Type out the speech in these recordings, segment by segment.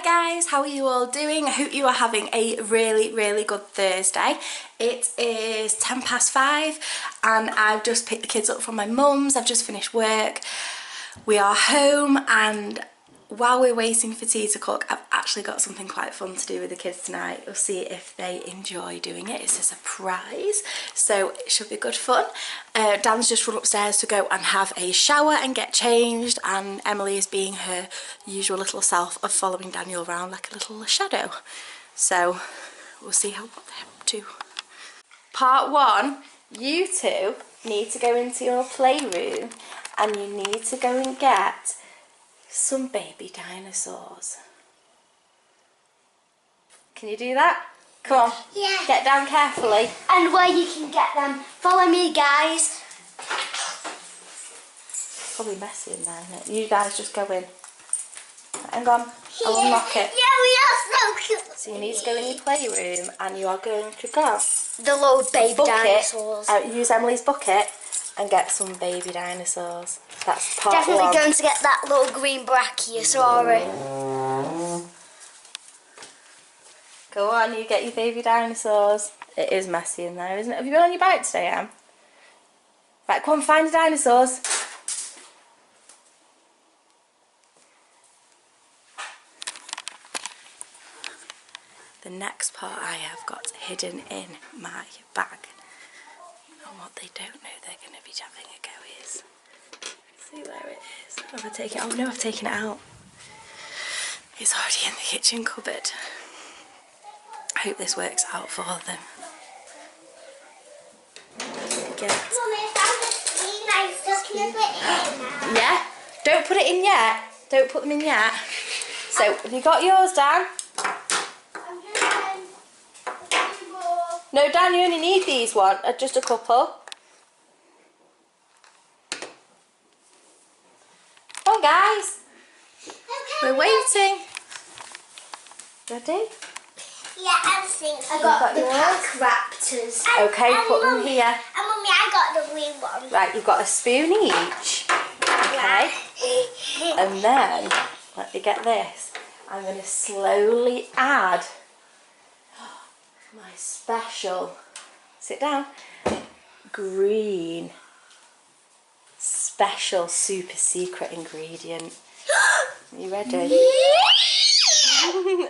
guys, how are you all doing? I hope you are having a really good Thursday. It is 5:10 and I've just picked the kids up from my mum's. I've just finished work. We are home, and while we're waiting for tea to cook, I've actually got something quite fun to do with the kids tonight. We'll see if they enjoy doing it. It's a surprise, so it should be good fun. Dan's just run upstairs to go and have a shower and get changed, and Emily is being her usual little self of following Daniel around like a little shadow. So we'll see what they're up to. Part one, you two need to go into your playroom and you need to go and get some baby dinosaurs. Can you do that? Come on. Yeah. Get down carefully. And where you can get them. Follow me, guys. It's probably messy in there, isn't it? You guys just go in. Hang on. I'll unlock it. Yeah, we are so cute. So you need to go in your playroom and you are going to go. The little baby dinosaurs. Use Emily's bucket and get some baby dinosaurs. That's part Definitely one. going to get that little green brachiosaurus. Go on, you get your baby dinosaurs. It is messy in there, isn't it? Have you been on your bike today, Em? Right, come on, find the dinosaurs. The next part I have got hidden in my bag. And what they don't know they're going to be having a go is... See where it is. Have I taken it? Oh no, I've taken it out. It's already in the kitchen cupboard. I hope this works out for them. Yeah? Don't put it in yet. Don't put them in yet. So, have you got yours, Dan? No, Dan, you only need these one. Just a couple. Come on, guys. We're waiting. Ready? Yeah, I think I got the pack raptors. Okay, put them here. And Mummy, I got the green one. Right, you've got a spoon each. Okay. And then, let me get this. I'm going to slowly add my special, sit down, green, special, super secret ingredient. Are you ready? Are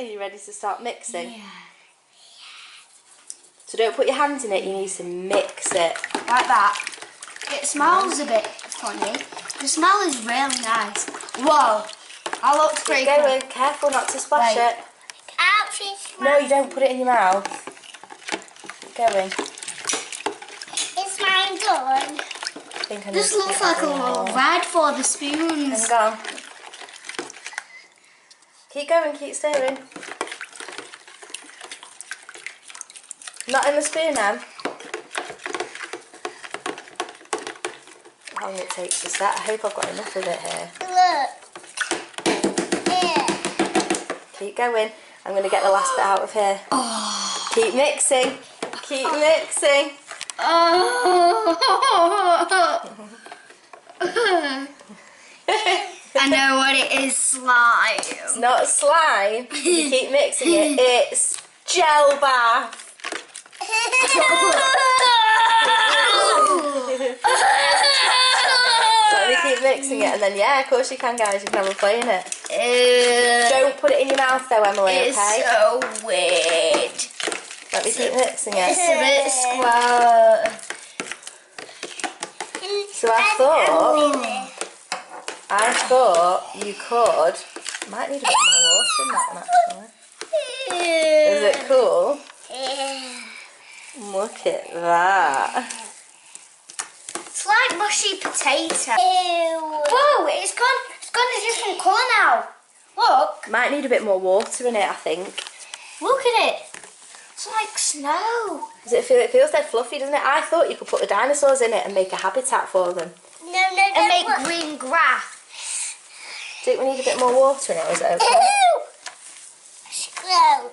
you ready to start mixing? Yeah. So don't put your hands in it, you need to mix it. Like that. It smells a bit funny. The smell is really nice. Whoa. I looked pretty Keep cool. going, careful not to splash it. Ouch, No, you don't put it in your mouth. Keep going. Is mine done? I think I This need to looks keep like a adding little more. ride for the spoons. Hang on. Keep going, keep stirring. Not in the spoon, Em. How long it takes to set. I hope I've got enough of it here. Look. Yeah. Keep going. I'm going to get the last bit out of here. Oh. Keep mixing. Keep mixing. Oh. I know what it is, slime. It's not slime. You keep mixing it. It's gel bath. Let me keep mixing it, and then yeah, of course you can, guys. You can have a play in it. Don't put it in your mouth though, Emily. It's okay? so weird. Let me keep mixing It's it. a bit square. So I thought you could. Might need a bit more water in that one actually. Is it cool? Look at that. It's like mushy potato. Ew. Whoa, it's gone a different colour now. Look. Might need a bit more water in it, I think. Look at it. It's like snow. Does it feel? It feels dead fluffy, doesn't it? I thought you could put the dinosaurs in it and make a habitat for them. No, and make green grass. Do we need a bit more water in it, or is it okay? No.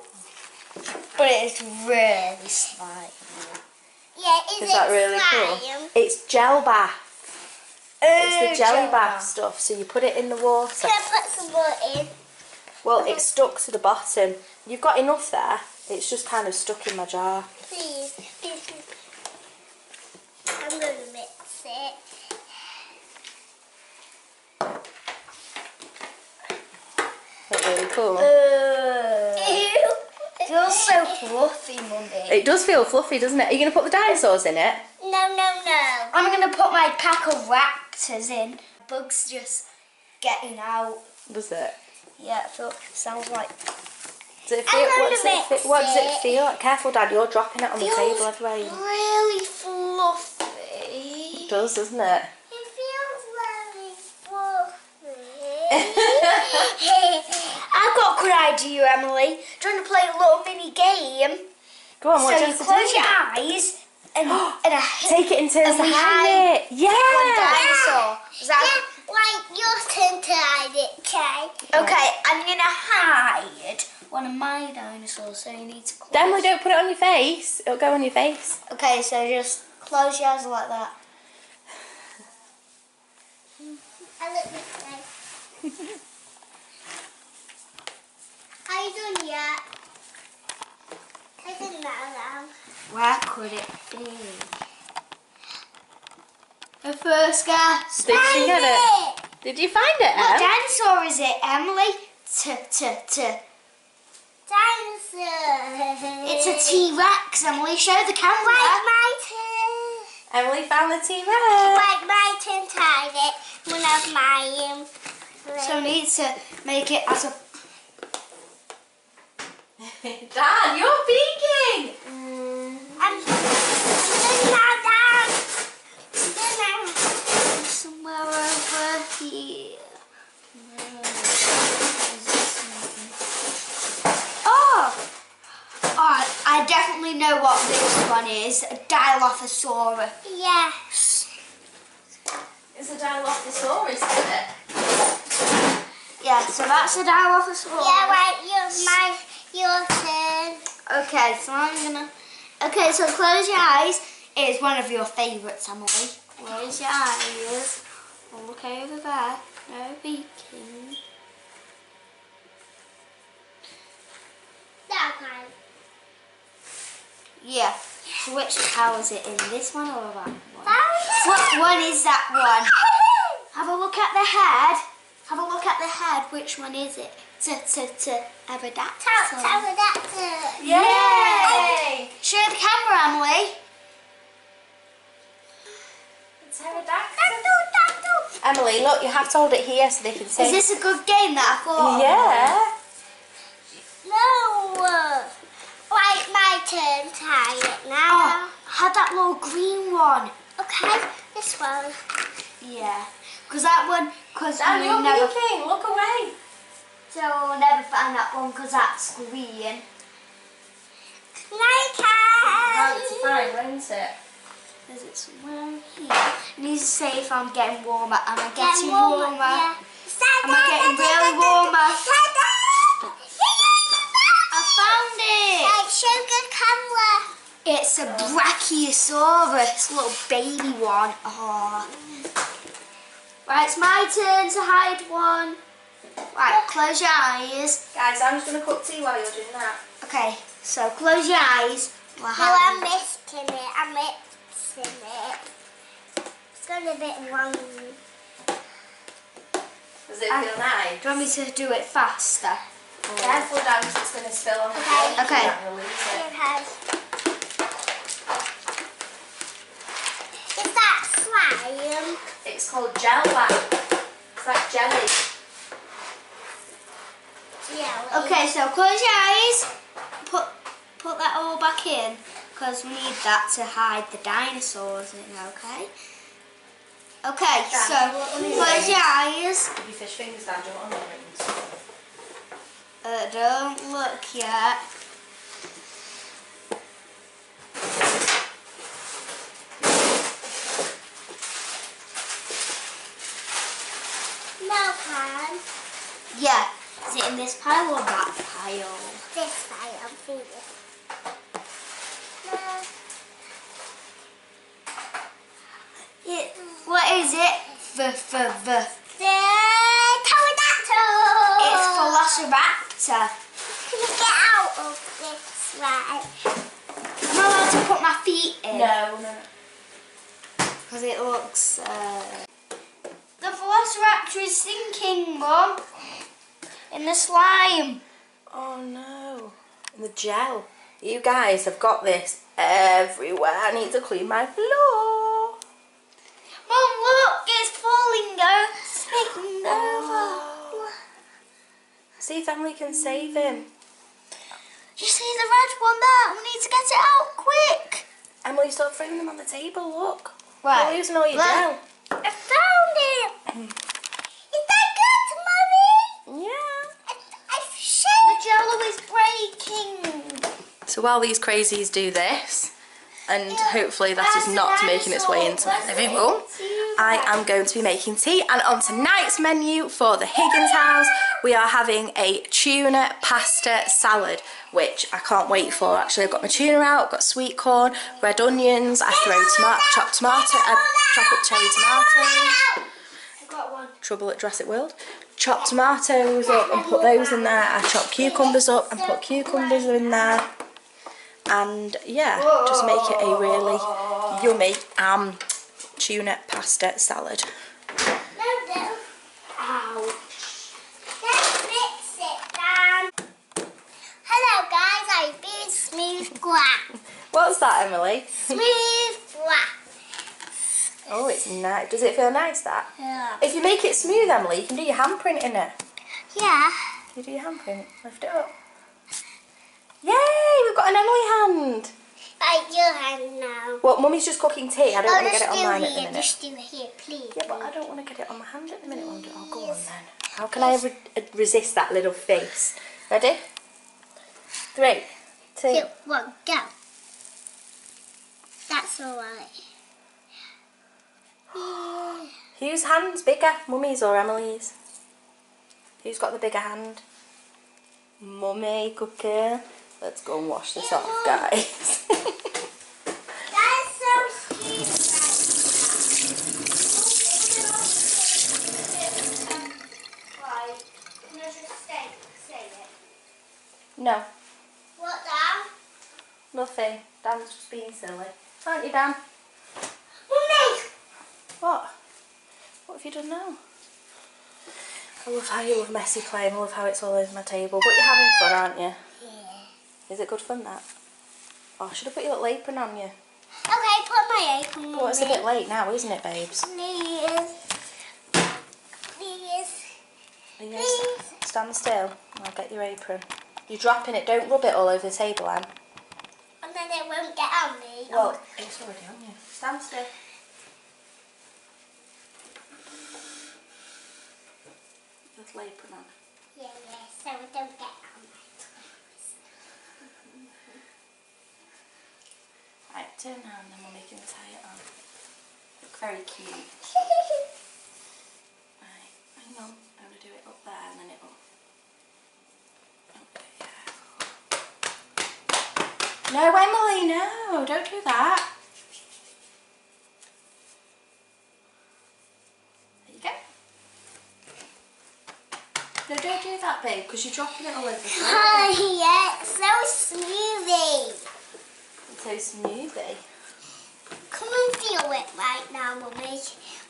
But it's really slimy. Yeah, Is that really cool? It's gel bath. It's the jelly bath stuff. So you put it in the water. Can I put some more in? Well, it's stuck to the bottom. You've got enough there. It's just kind of stuck in my jar. Please, please, please. I'm going to mix it. That's really cool. Ew. It feels so fluffy, Mummy. It does feel fluffy, doesn't it? Are you going to put the dinosaurs in it? No, no, no. I'm going to put my pack of raptors in. Bugs just getting out. Does it? Yeah, it sounds like... Does it feel, what does it feel like? Careful, Dad, you're dropping it on the table everywhere. Really fluffy. It does, doesn't it? It feels very fluffy. I've got a good idea, Emily. Do you want to play a little mini game? Go on, what So do you you have to close do? your eyes and I Take it in turns to hide it. Yeah. one dinosaur. Is that Like your turn to hide it, okay? okay? I'm gonna hide one of my dinosaurs, so you need to close. Emily, don't put it on your face. It'll go on your face. Okay, so just close your eyes like that. I look this way. Are you done yet? I didn't know now. Where could it be? The first guess. Did she get it? Did you find it, What Em? dinosaur is it, Emily? Dinosaur. It's a T-Rex, Emily. Show the camera. Like my turn. Emily found the T-Rex. Like my turn to hide it. One of my So we need to make it as a... Dan, you're peeking. I'm done now, Dad. I'm done now. somewhere over here. Oh! Oh, I definitely know what this one is. A Dilophosaurus. Yes. It's a Dilophosaurus, isn't it? Yeah, so that's a Dilophosaurus. Yeah, right. Your turn. Okay, so I'm gonna... Okay, so close your eyes. It's one of your favourites, Emily. Close your eyes. I'll look over there. No peeking. That one. Yeah. So which cow is it in? This one or that one? That What one is that one? Have a look at the head. Have a look at the head. Which one is it? Aerodactyl. Pterodactyl. Yay! Show the camera, Emily. Emily, look, you have to hold it here so they can see. Is this a good game that I thought? Yeah. No. Like my turn to hide it now. Oh, had that little green one. Okay, this one. Yeah. Because that one, because Dan, we you're never... peeking. Look away. So we'll never find that one because that's green. Like Hard to find, won't it? Is it somewhere here? I need to say if I'm getting warmer. Am I getting warmer? Yeah. Am I getting really warmer? I found it! Right, show good camera. It's a Brachiosaurus, little baby one. Oh. Right, it's my turn to hide one. Right, close your eyes. Guys, I'm just going to cook tea while you're doing that. Okay, so close your eyes. We'll No, have- I'm mixing it. I'm mixing it. It's going a bit wrong. Does it feel nice? Do you want me to do it faster? Careful, Dan, because it's going to spill on the Okay. plate. Okay. You're gonna lose it. Okay. Is that slime? It's called gel wax. It's like jelly. Jelly. Okay, so close your eyes. Put that all back in because we need that to hide the dinosaurs in. Okay. Okay, so close your eyes. Your fish fingers, Dan, do you want on the rings? Don't look yet. No pan. Yeah. Is it in this pile or that pile? This way, I'm feeling. No. What is it? The pterodactyl. It's Velociraptor. Can I get out of this, right? Am I allowed to put my feet in? No. Because it looks... The Velociraptor is sinking, Mum. In the slime. Oh no. And the gel. You guys have got this everywhere. I need to clean my floor. Mum, look, it's falling over. It's over. See if Emily can save him. You see the red one there? We need to get it out quick. Emily, stop throwing them on the table, look. Right. You're losing all your Look. gel. I found it. Is that good, Mummy? Yeah. I've shaped. The jello is breaking. So while these crazies do this, and hopefully that is not making its way into my living room, I am going to be making tea. And on tonight's menu for the Higgins house, we are having a tuna pasta salad, which I can't wait for. Actually, I've got my tuna out, I've got sweet corn, red onions, I throw chopped chop up cherry tomatoes. I got one. Trouble at Jurassic World. Chop tomatoes up and put those in there. I chop cucumbers up and put cucumbers in there. And yeah, just make it a really yummy tuna pasta salad. No. Ow. Let's mix it down. Hello, guys. I've been smooth glass. What's that, Emily? Smooth glass. Oh, it's nice. Does it feel nice, that? Yeah. If you make it smooth, Emily, you can do your handprint in it. Yeah. Can you do your handprint? Lift it up. Yay, we've got an Emily hand. Like your hand now. Well, Mummy's just cooking tea. I don't want to get it on mine at the minute. Just do it here, please. Yeah, but I don't want to get it on my hand at the minute. Oh, go on then. How can I resist that little face? Ready? 3, 2. 2, 1, go. That's alright. Whose hand's bigger, Mummy's or Emily's? Who's got the bigger hand? Mummy cooking. Let's go and wash this off, guys. That's so stupid. Right. Can I just say it? No, What now? nothing. Dan's just being silly. Aren't you, Dan? Mummy! What? What have you done now? I love how you love messy play and I love how it's all over my table. But you're having fun, aren't you? Yeah. Is it good fun, that? Oh, I should have put your little apron on you. Okay, put my apron on. Well, it's a bit late now, isn't it, babes? Please. Please. Are you gonna stand still? I'll get your apron. You're dropping it. Don't rub it all over the table, Anne. And then it won't get on me. Well, it's already on you. Stand still. Little apron on. Yeah, so it don't get on my toes. Right, turn around and Mummy can tie it on. Look very cute. Right, hang on. I'm going to do it up there and then it'll... Okay, yeah. No, Emily, no, don't do that. There you go. No, don't do that, babe, because you're dropping it all over the floor. Oh, yeah, it's so smoothie. It's so smoothie. Come and feel it right now, Mummy.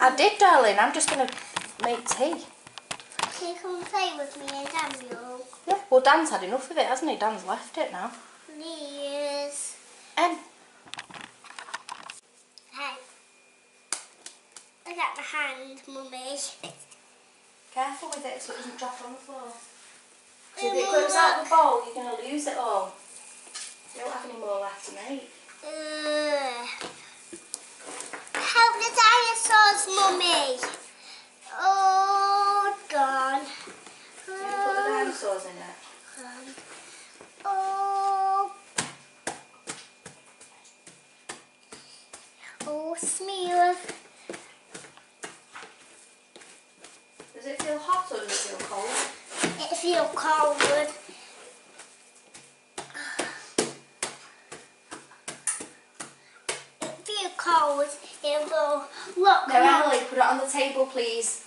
I did, darling. I'm just going to make tea. Can you come and play with me and Daniel? Yeah, well, Dan's had enough of it, hasn't he? Dan's left it now. Please. Em, Hey. Look at my hand, Mummy. careful with it so it doesn't drop on the floor. If it goes out the bowl, you're going to lose it all. You don't have any more left to make. Help the dinosaurs, Mummy. Oh, gone. Did you put the dinosaurs in there? Oh. Oh, smooth. Does it feel hot or does it feel cold? It feels cold. It feels cold. It'll go. Look. No, Emily, put it on the table, please.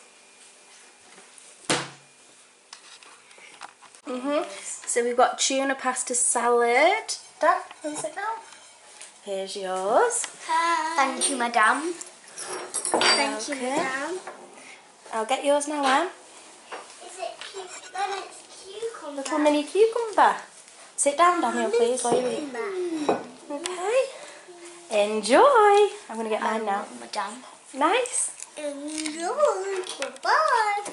So we've got tuna pasta salad. Dad, can you sit down? Here's yours. Thank you, madam. Thank you, Okay. madam. I'll get yours now, Anne. Is it then it's cucumber? Little mini cucumber. Sit down, Daniel, please, while you eat. Okay. Enjoy. I'm going to get mine now. Madam. Nice. Enjoy. Bye-bye.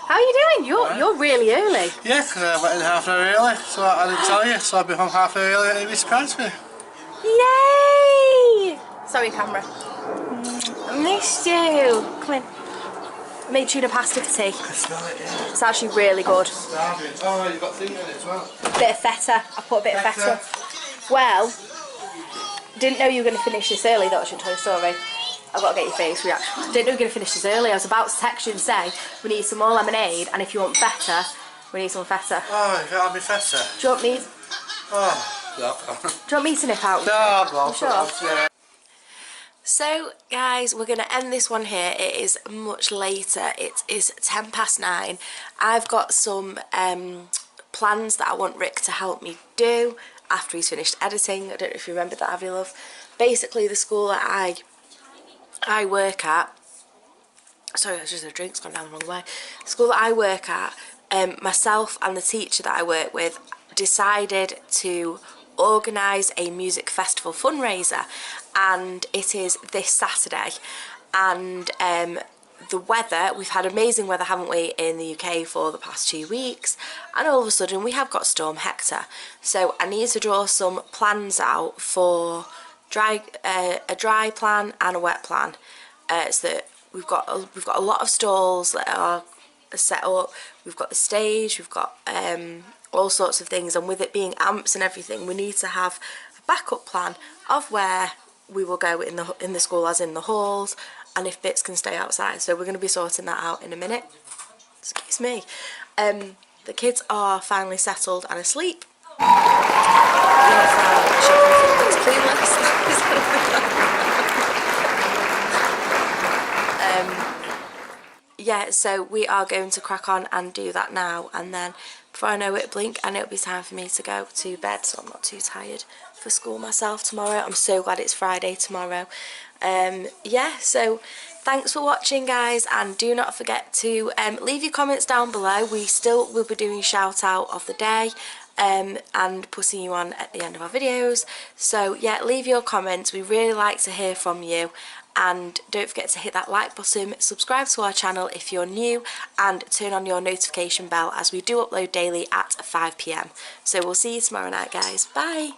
How are you doing? You're really early. Yeah, because I went in half an hour early, so I didn't tell you, so I'll be home half an hour early and you surprised me. Yay! Sorry, camera. I missed you. Come in. I made tuna pasta for tea. I smell it, yeah. It's actually really good. Starving. Oh, you've got thing in it as well. Bit of feta. I put a bit of feta. Well, didn't know you were going to finish this early. That was your Toy Story. I've got to get your face reaction. Didn't know you were going to finish this early. I was about to text you and say we need some more lemonade, and if you want feta, we need some feta. Oh, you got me feta. Do you want me? Oh, no. Do you want me to nip out? No, You sure? yeah. So guys, we're going to end this one here. It is much later. It is 9:10. I've got some plans that I want Rick to help me do after he's finished editing. I don't know if you remember that, have you, love? Basically, the school that I work at, sorry, that's just a drink's gone down the wrong way. The school that I work at, myself and the teacher that I work with decided to organise a music festival fundraiser, and it is this Saturday. And the weather, we've had amazing weather, haven't we, in the UK for the past 2 weeks, and all of a sudden we have got Storm Hector. So I need to draw some plans out for a dry plan and a wet plan, so that we've got a lot of stalls that are set up. We've got the stage, we've got all sorts of things, and with it being amps and everything, we need to have a backup plan of where we will go in the school, as in the halls, and if bits can stay outside. So we're going to be sorting that out in a minute. Excuse me. The kids are finally settled and asleep. Yeah, so we are going to crack on and do that now, and then before I know it, blink, and it'll be time for me to go to bed, so I'm not too tired for school myself tomorrow. I'm so glad it's Friday tomorrow. Yeah, so thanks for watching, guys, and do not forget to leave your comments down below. We still will be doing shout out of the day and putting you on at the end of our videos. So yeah, leave your comments. We really like to hear from you. And don't forget to hit that like button, subscribe to our channel if you're new, and turn on your notification bell, as we do upload daily at 5 PM. So we'll see you tomorrow night, guys. Bye!